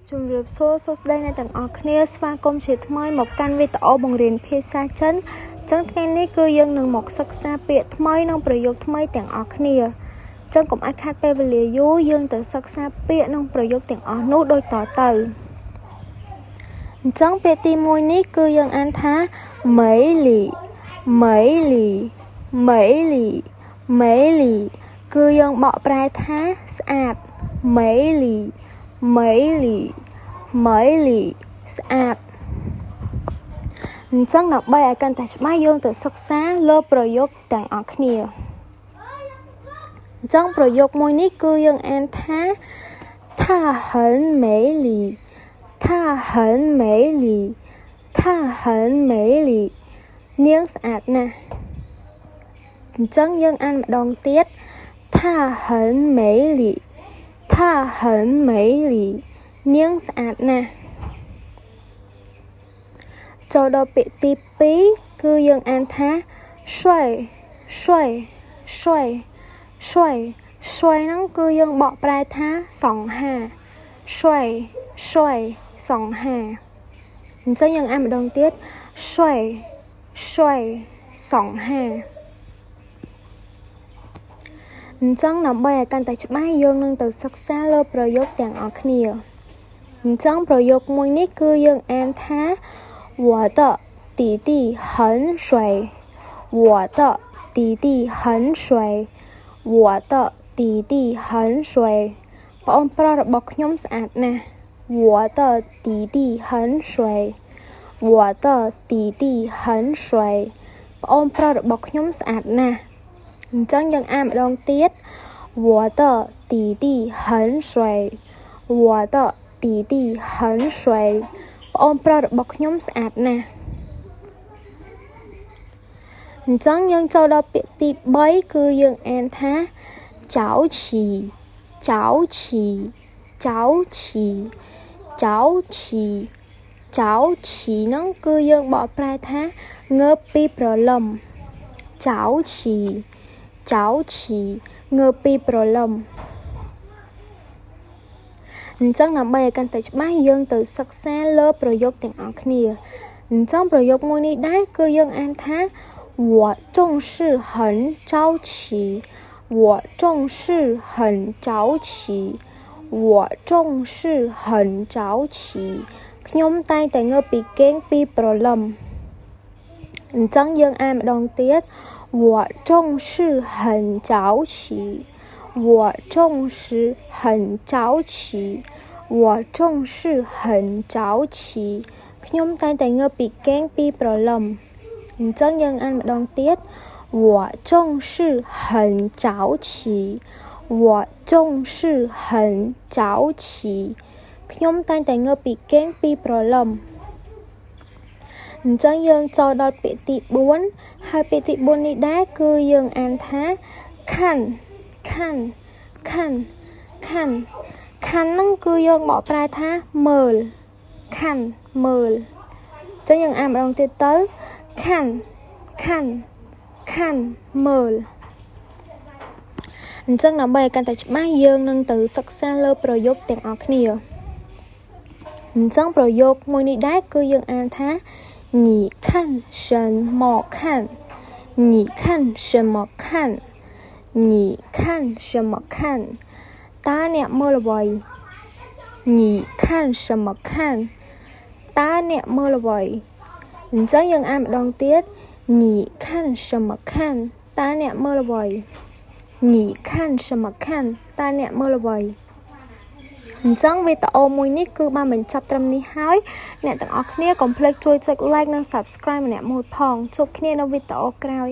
ជំរាបសួរសួស្តីអ្នកទាំងអស់គ្នាស្វាគមន៍ជាថ្មីមកកាន់វីដេអូបង្រៀនភាសាចិនចឹងថ្ងៃនេះគឺយើងនឹងមកសិក្សាពាក្យថ្មីនិងប្រយោគថ្មីទាំងអស់គ្នាចឹងកុំឲ្យខាតពេលវេលាយូរយើងទៅសិក្សាពាក្យនិងប្រយោគទាំងអស់នោះដូចតទៅអញ្ចឹងពាក្យទី1នេះគឺយើងអានថា美丽美丽美丽美丽គឺយើងបកប្រែថាស្អាត美丽美丽美丽ស្អាតអញ្ចឹងដើម្បីឲ្យកាន់តែច្បាស់យើងទៅសិក្សាលើប្រយោគទាំងអស់គ្នាអញ្ចឹងប្រយោគមួយនេះគឺយើងអានថា她很美丽她很美丽她很美丽នាងស្អាតណាស់អញ្ចឹងយើងអានម្ដងទៀត她很美丽她很美丽នាងស្អាតណាស់ចូលដល់ពាក្យទី2គឺយើងអានថា帅帅帅帅帅ហ្នឹងគឺយើងបកប្រែថាសង្ហា帅帅សង្ហាអញ្ចឹងយើងអានម្ដងទៀត帅帅សង្ហាអញ្ចឹងដើម្បីឲ្យកាន់តែច្បាស់យើងនឹងទៅសិក្សាលើប្រយោគទាំងអស់គ្នាអញ្ចឹងប្រយោគមួយនេះគឺយើងអានថា我的弟弟很水我的弟弟很水我的弟弟很水បងប្រុសរបស់ខ្ញុំស្អាតណាស់我的弟弟很水我的弟弟很水បងប្រុសរបស់ខ្ញុំស្អាតណាស់អញ្ចឹងយើងអានម្ដងទៀត我的弟弟很水我的弟弟很水បងប្រុសរបស់ខ្ញុំស្អាតណាស់អញ្ចឹងយើងចូលដល់ពាក្យទី3គឺយើងអានថាចៅឈីចៅឈីចៅឈីចៅឈីចៅឈីហ្នឹងគឺយើងបកប្រែថាងើបពីព្រលឹមចៅឈីចៅឈីងើបពីព្រលឹមអញ្ចឹងដើម្បីឲ្យកាន់តែច្បាស់យើងទៅសិក្សាលើប្រយោគទាំងអស់គ្នាអញ្ចឹងប្រយោគមួយនេះដែរគឺយើងអានថា我总是很着急我总是很着急我总是很着急ខ្ញុំតែងតែងើបពីគេងពីព្រលឹមអញ្ចឹងយើងអានម្ដងទៀត我总是很着急我总是很着急我总是很着急ខ្ញុំតែងតែងើបពីគេងពីព្រលឹមអញ្ចឹងយើងអានម្ដងទៀត我总是很着急我总是很着急ខ្ញុំតែងតែងើបពីគេងពីព្រលឹមអញ្ចឹងយើងចូលដល់ពាក្យទី4ហើយពាក្យទី4នេះដែរគឺយើងអានថាខាន់ខាន់ខាន់ខាន់ខាន់ហ្នឹងគឺយើងបកប្រែថាមើលខាន់មើលអញ្ចឹងយើងអានម្ដងទៀតទៅខាន់ខាន់ខាន់មើលអញ្ចឹងដើម្បីឲ្យកាន់តែច្បាស់យើងនឹងទៅសិក្សាលើប្រយោគទាំងអស់គ្នាអញ្ចឹងប្រយោគមួយនេះដែរគឺយើងអានថា你看什么看你看什么看你看什么看តើអ្នកមើលអ្វី你看什么看តើអ្នកមើលអ្វីអញ្ចឹងយើងអានម្ដងទៀត你看什么看តើអ្នកមើលអ្វី你看什么看តើអ្នកមើលអ្វីអញ្ចឹងវីដេអូមួយនេះគឺបានបញ្ចប់ត្រឹមនេះហើយអ្នកទាំងអស់គ្នាកុំភ្លេចជួយចុច like និង subscribe ម្នាក់មួយផងជួបគ្នានៅវីដេអូក្រោយ